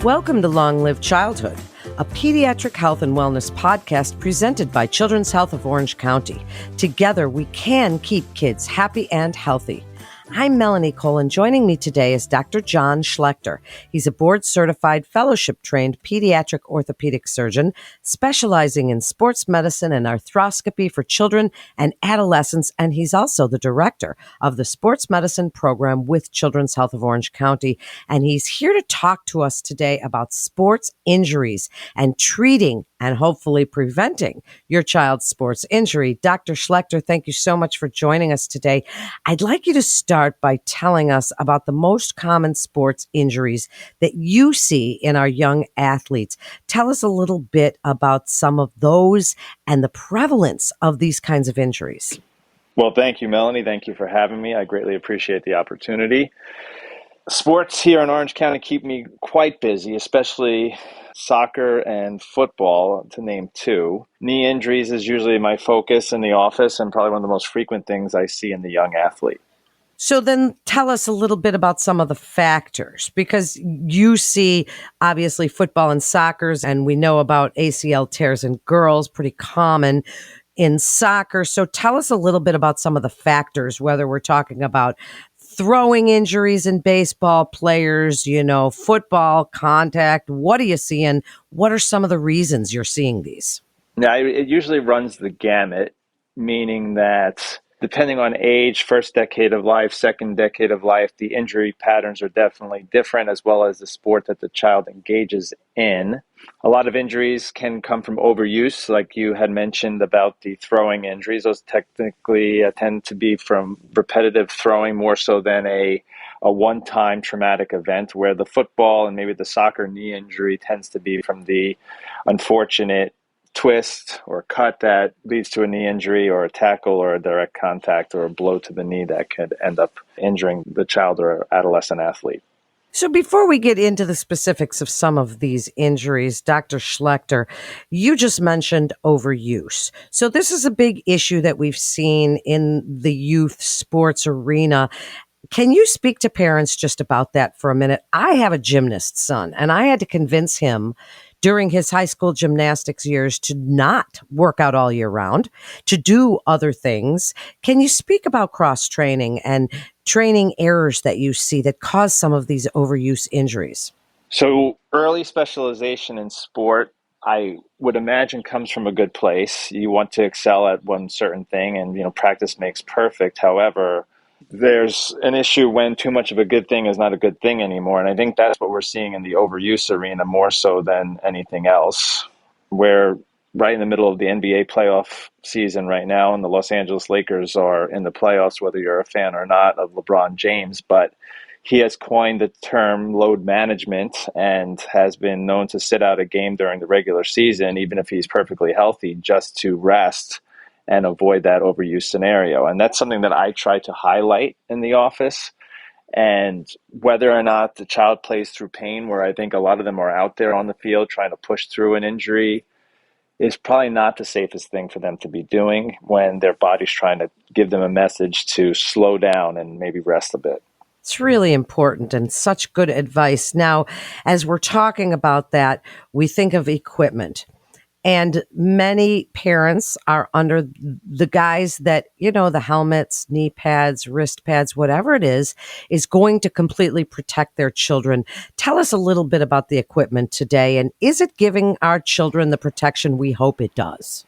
Welcome to Long Live Childhood, a pediatric health and wellness podcast presented by Children's Health of Orange County. Together, we can keep kids happy and healthy. I'm Melanie Cole, and joining me today is Dr. John Schlechter. He's a board-certified, fellowship-trained pediatric orthopedic surgeon specializing in sports medicine and arthroscopy for children and adolescents, and he's also the director of the sports medicine program with Children's Health of Orange County. And he's here to talk to us today about sports injuries and treating and hopefully preventing your child's sports injury. Dr. Schlechter, thank you so much for joining us today. I'd like you to start by telling us about the most common sports injuries that you see in our young athletes. Tell us a little bit about some of those and the prevalence of these kinds of injuries. Well, thank you, Melanie. Thank you for having me. I greatly appreciate the opportunity. Sports here in Orange County keep me quite busy, especially soccer and football, to name two. Knee injuries is usually my focus in the office and probably one of the most frequent things I see in the young athlete. So then tell us a little bit about some of the factors, because you see obviously football and soccer, and we know about ACL tears in girls, pretty common in soccer. So tell us a little bit about some of the factors, whether we're talking about throwing injuries in baseball players, football contact. What are you seeing? What are some of the reasons you're seeing these? Now, it usually runs the gamut, meaning that depending on age, first decade of life, second decade of life, the injury patterns are definitely different, as well as the sport that the child engages in. A lot of injuries can come from overuse, like you had mentioned about the throwing injuries. Those technically tend to be from repetitive throwing more so than a one-time traumatic event, where the football and maybe the soccer knee injury tends to be from the unfortunate twist or cut that leads to a knee injury, or a tackle or a direct contact or a blow to the knee that could end up injuring the child or adolescent athlete. So before we get into the specifics of some of these injuries, Dr. Schlechter, you just mentioned overuse. So this is a big issue that we've seen in the youth sports arena. Can you speak to parents just about that for a minute? I have a gymnast son, and I had to convince him during his high school gymnastics years to not work out all year round, to do other things. Can you speak about cross-training and training errors that you see that cause some of these overuse injuries? So early specialization in sport, I would imagine, comes from a good place. You want to excel at one certain thing, and practice makes perfect. However, there's an issue when too much of a good thing is not a good thing anymore. And I think that's what we're seeing in the overuse arena more so than anything else. We're right in the middle of the NBA playoff season right now, and the Los Angeles Lakers are in the playoffs, whether you're a fan or not of LeBron James. But he has coined the term load management and has been known to sit out a game during the regular season, even if he's perfectly healthy, just to rest and avoid that overuse scenario. And that's something that I try to highlight in the office. And whether or not the child plays through pain, where I think a lot of them are out there on the field trying to push through an injury, is probably not the safest thing for them to be doing when their body's trying to give them a message to slow down and maybe rest a bit. It's really important and such good advice. Now, as we're talking about that, we think of equipment. And many parents are under the guise that, the helmets, knee pads, wrist pads, whatever it is going to completely protect their children. Tell us a little bit about the equipment today, and is it giving our children the protection we hope it does?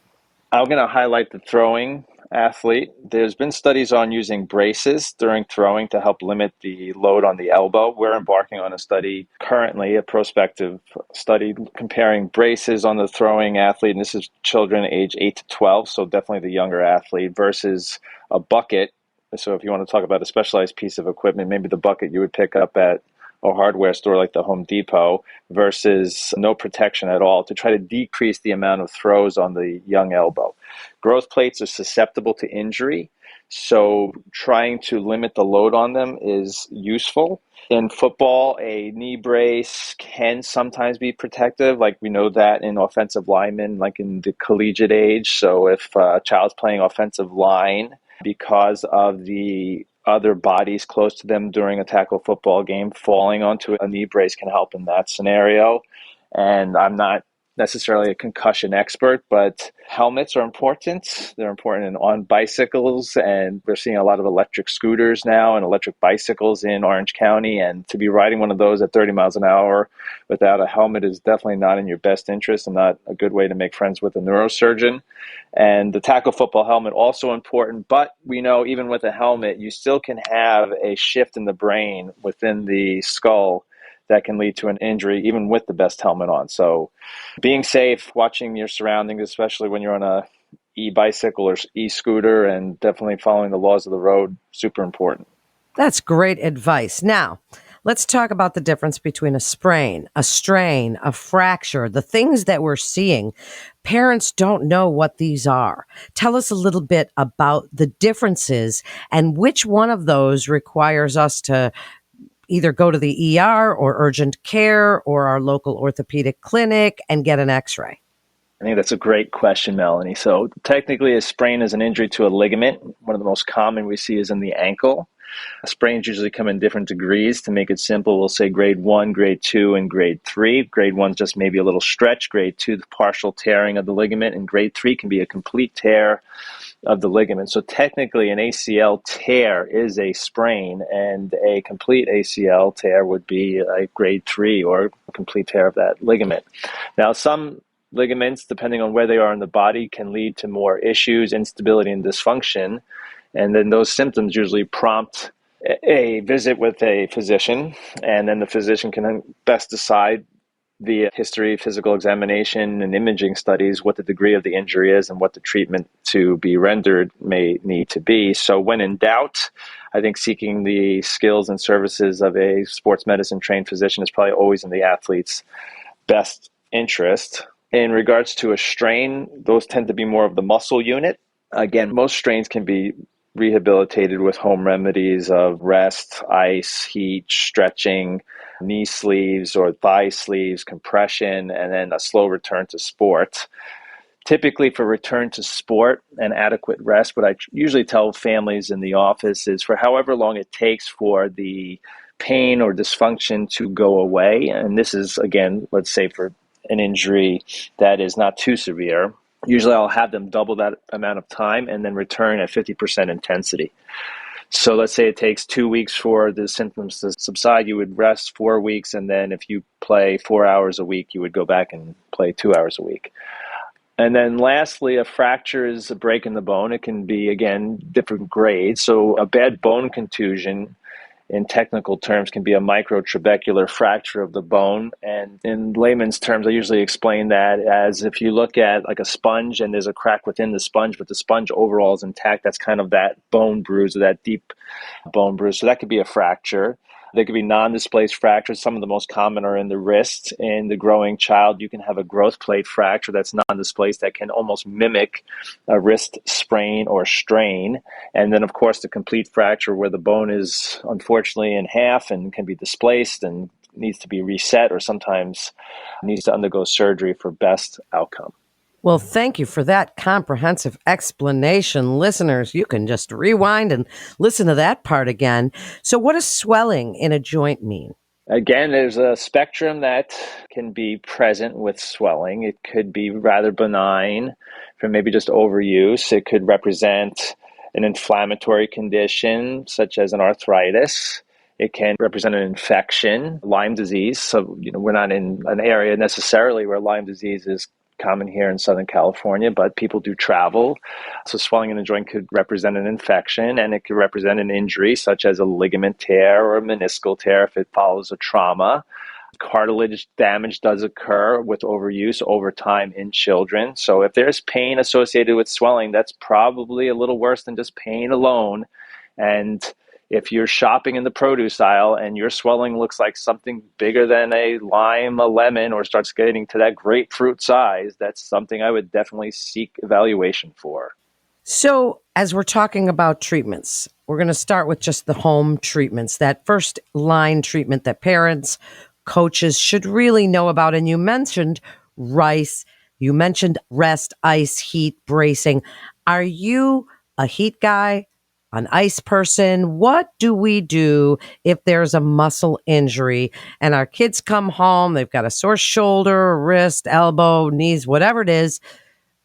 I'm going to highlight the throwing athlete. There's been studies on using braces during throwing to help limit the load on the elbow. We're embarking on a study currently, a prospective study comparing braces on the throwing athlete, and this is children age 8 to 12, so definitely the younger athlete, versus a bucket. So if you want to talk about a specialized piece of equipment, maybe the bucket you would pick up at a hardware store like the Home Depot, versus no protection at all, to try to decrease the amount of throws on the young elbow. Growth plates are susceptible to injury, so trying to limit the load on them is useful. In football, a knee brace can sometimes be protective, like we know that in offensive linemen, like in the collegiate age. So if a child's playing offensive line, because of the other bodies close to them during a tackle football game, falling onto a knee brace can help in that scenario. And I'm not necessarily a concussion expert, but helmets are important. They're important on bicycles, and we're seeing a lot of electric scooters now and electric bicycles in Orange County. And to be riding one of those at 30 miles an hour without a helmet is definitely not in your best interest and not a good way to make friends with a neurosurgeon. And the tackle football helmet also important, but we know even with a helmet, you still can have a shift in the brain within the skull that can lead to an injury even with the best helmet on. So being safe, watching your surroundings, especially when you're on a e-bicycle or e-scooter, and definitely following the laws of the road, super important. That's great advice. Now, let's talk about the difference between a sprain, a strain, a fracture, the things that we're seeing. Parents don't know what these are. Tell us a little bit about the differences and which one of those requires us to either go to the ER or urgent care or our local orthopedic clinic and get an x-ray. I think that's a great question, Melanie. So technically, a sprain is an injury to a ligament. One of the most common we see is in the ankle. Sprains usually come in different degrees. To make it simple, we'll say grade 1, grade 2, and grade 3. Grade 1 is just maybe a little stretch. Grade 2, the partial tearing of the ligament. And grade 3 can be a complete tear of the ligament. So technically, an ACL tear is a sprain, and a complete ACL tear would be a grade 3 or a complete tear of that ligament. Now, some ligaments, depending on where they are in the body, can lead to more issues, instability, and dysfunction. And then those symptoms usually prompt a visit with a physician, and then the physician can best decide via history, physical examination, and imaging studies what the degree of the injury is and what the treatment to be rendered may need to be. So when in doubt, I think seeking the skills and services of a sports medicine trained physician is probably always in the athlete's best interest. In regards to a strain, those tend to be more of the muscle unit. Again, most strains can be rehabilitated with home remedies of rest, ice, heat, stretching, knee sleeves or thigh sleeves, compression, and then a slow return to sport. Typically for return to sport and adequate rest, what I usually tell families in the office is for however long it takes for the pain or dysfunction to go away, and this is, again, let's say for an injury that is not too severe, usually I'll have them double that amount of time and then return at 50% intensity. So let's say it takes 2 weeks for the symptoms to subside. You would rest 4 weeks, and then if you play 4 hours a week, you would go back and play 2 hours a week. And then lastly, a fracture is a break in the bone. It can be, again, different grades. So a bad bone contusion, in technical terms, can be a microtrabecular fracture of the bone. And in layman's terms, I usually explain that as if you look at like a sponge and there's a crack within the sponge, but the sponge overall is intact, that's kind of that bone bruise or that deep bone bruise. So that could be a fracture. There could be non-displaced fractures. Some of the most common are in the wrist. In the growing child, you can have a growth plate fracture that's non-displaced that can almost mimic a wrist sprain or strain. And then, of course, the complete fracture where the bone is unfortunately in half and can be displaced and needs to be reset or sometimes needs to undergo surgery for best outcome. Well, thank you for that comprehensive explanation. Listeners, you can just rewind and listen to that part again. So what does swelling in a joint mean? Again, there's a spectrum that can be present with swelling. It could be rather benign from maybe just overuse. It could represent an inflammatory condition such as an arthritis. It can represent an infection, Lyme disease. So, we're not in an area necessarily where Lyme disease is common here in Southern California, but people do travel. So swelling in a joint could represent an infection, and it could represent an injury such as a ligament tear or a meniscal tear if it follows a trauma. Cartilage damage does occur with overuse over time in children. So if there's pain associated with swelling, that's probably a little worse than just pain alone. And if you're shopping in the produce aisle and your swelling looks like something bigger than a lime, a lemon, or starts getting to that grapefruit size, that's something I would definitely seek evaluation for. So as we're talking about treatments, we're going to start with just the home treatments, that first line treatment that parents, coaches should really know about. And you mentioned rice, you mentioned rest, ice, heat, bracing. Are you a heat guy, an ice person. What do we do if there's a muscle injury and our kids come home, they've got a sore shoulder, wrist, elbow, knees, whatever it is?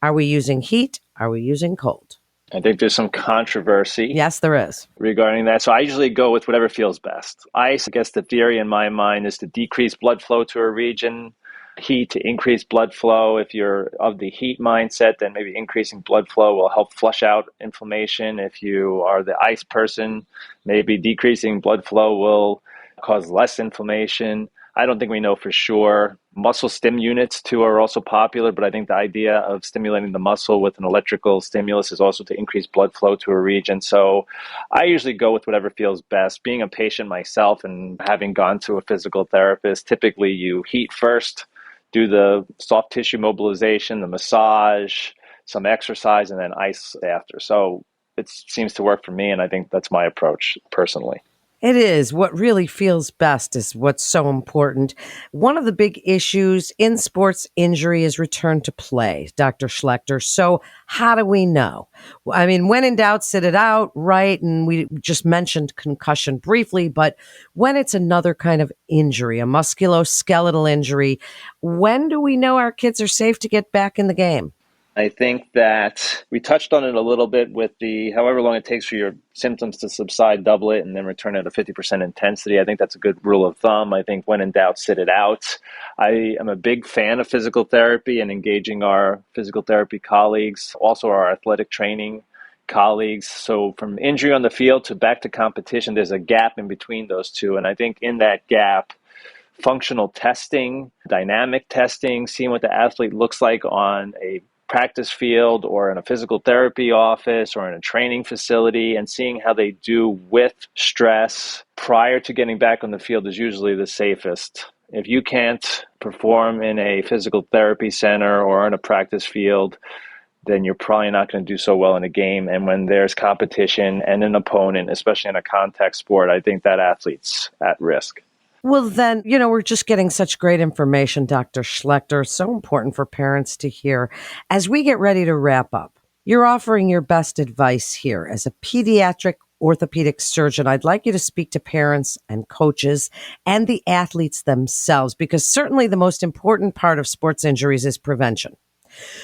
Are we using heat? Are we using cold? I think there's some controversy Yes, there is. regarding that. So I usually go with whatever feels best. Ice, I guess the theory in my mind is to decrease blood flow to a region. Heat to increase blood flow. If you're of the heat mindset, then maybe increasing blood flow will help flush out inflammation. If you are the ice person, maybe decreasing blood flow will cause less inflammation. I don't think we know for sure. Muscle stim units too are also popular, but I think the idea of stimulating the muscle with an electrical stimulus is also to increase blood flow to a region. So I usually go with whatever feels best. Being a patient myself and having gone to a physical therapist, typically you heat first, do the soft tissue mobilization, the massage, some exercise, and then ice after. So it seems to work for me, and I think that's my approach personally. It is. What really feels best is what's so important. One of the big issues in sports injury is return to play, Dr. Schlechter. So how do we know? I mean, when in doubt, sit it out, right? And we just mentioned concussion briefly, but when it's another kind of injury, a musculoskeletal injury, when do we know our kids are safe to get back in the game? I think that we touched on it a little bit with the however long it takes for your symptoms to subside, double it, and then return at a 50% intensity. I think that's a good rule of thumb. I think when in doubt, sit it out. I am a big fan of physical therapy and engaging our physical therapy colleagues, also our athletic training colleagues. So from injury on the field to back to competition, there's a gap in between those two. And I think in that gap, functional testing, dynamic testing, seeing what the athlete looks like on a practice field or in a physical therapy office or in a training facility and seeing how they do with stress prior to getting back on the field is usually the safest. If you can't perform in a physical therapy center or in a practice field, then you're probably not going to do so well in a game. And when there's competition and an opponent, especially in a contact sport, I think that athlete's at risk. Well, then, we're just getting such great information, Dr. Schlechter. So important for parents to hear. As we get ready to wrap up, you're offering your best advice here. As a pediatric orthopedic surgeon, I'd like you to speak to parents and coaches and the athletes themselves, because certainly the most important part of sports injuries is prevention.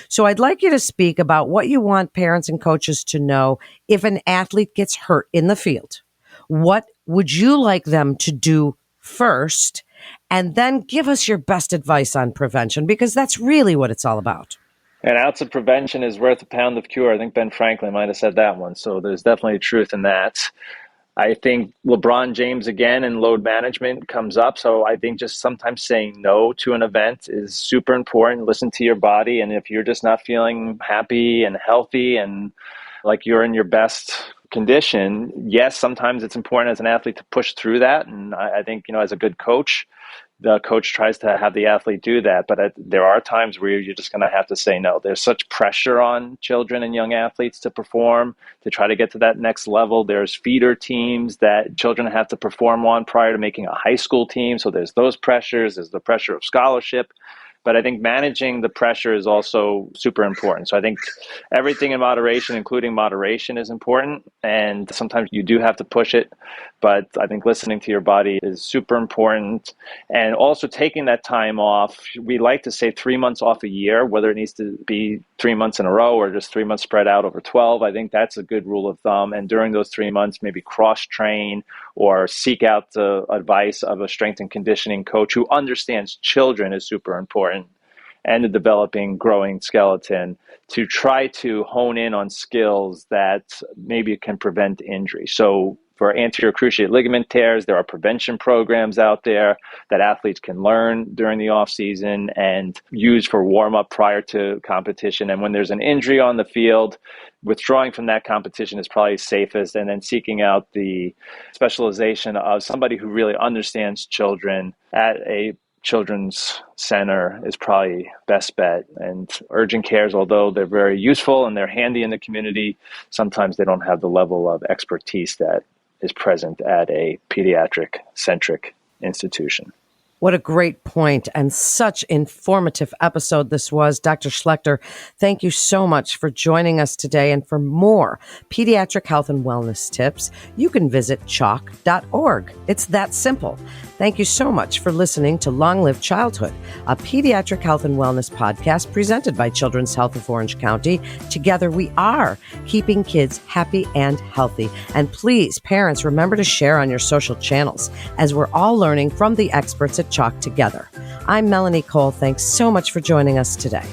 So I'd like you to speak about what you want parents and coaches to know if an athlete gets hurt in the field. What would you like them to do first, and then give us your best advice on prevention, because that's really what it's all about. An ounce of prevention is worth a pound of cure. I think Ben Franklin might have said that one. So there's definitely truth in that. I think LeBron James again and load management comes up. So I think just sometimes saying no to an event is super important. Listen to your body. And if you're just not feeling happy and healthy and like you're in your best condition, yes, sometimes it's important as an athlete to push through that. And I think, as a good coach, the coach tries to have the athlete do that. But there are times where you're just going to have to say no. There's such pressure on children and young athletes to perform, to try to get to that next level. There's feeder teams that children have to perform on prior to making a high school team. So there's those pressures. There's the pressure of scholarship. But I think managing the pressure is also super important. So I think everything in moderation, including moderation, is important. And sometimes you do have to push it. But I think listening to your body is super important. And also taking that time off. We like to say 3 months off a year, whether it needs to be 3 months in a row or just 3 months spread out over 12. I think that's a good rule of thumb. And during those 3 months, maybe cross-train or seek out the advice of a strength and conditioning coach who understands children is super important, and the developing, growing skeleton, to try to hone in on skills that maybe can prevent injury. So for anterior cruciate ligament tears, there are prevention programs out there that athletes can learn during the off season and use for warm up prior to competition. And when there's an injury on the field, withdrawing from that competition is probably safest, and then seeking out the specialization of somebody who really understands children at a children's center is probably best bet. And urgent cares, although they're very useful and they're handy in the community, sometimes they don't have the level of expertise that is present at a pediatric centric institution. What a great point and such informative episode this was. Dr. Schlechter, thank you so much for joining us today. And for more pediatric health and wellness tips, you can visit chalk.org. It's that simple. Thank you so much for listening to Long Live Childhood, a pediatric health and wellness podcast presented by Children's Health of Orange County. Together we are keeping kids happy and healthy. And please, parents, remember to share on your social channels as we're all learning from the experts at Chalk together. I'm Melanie Cole. Thanks so much for joining us today.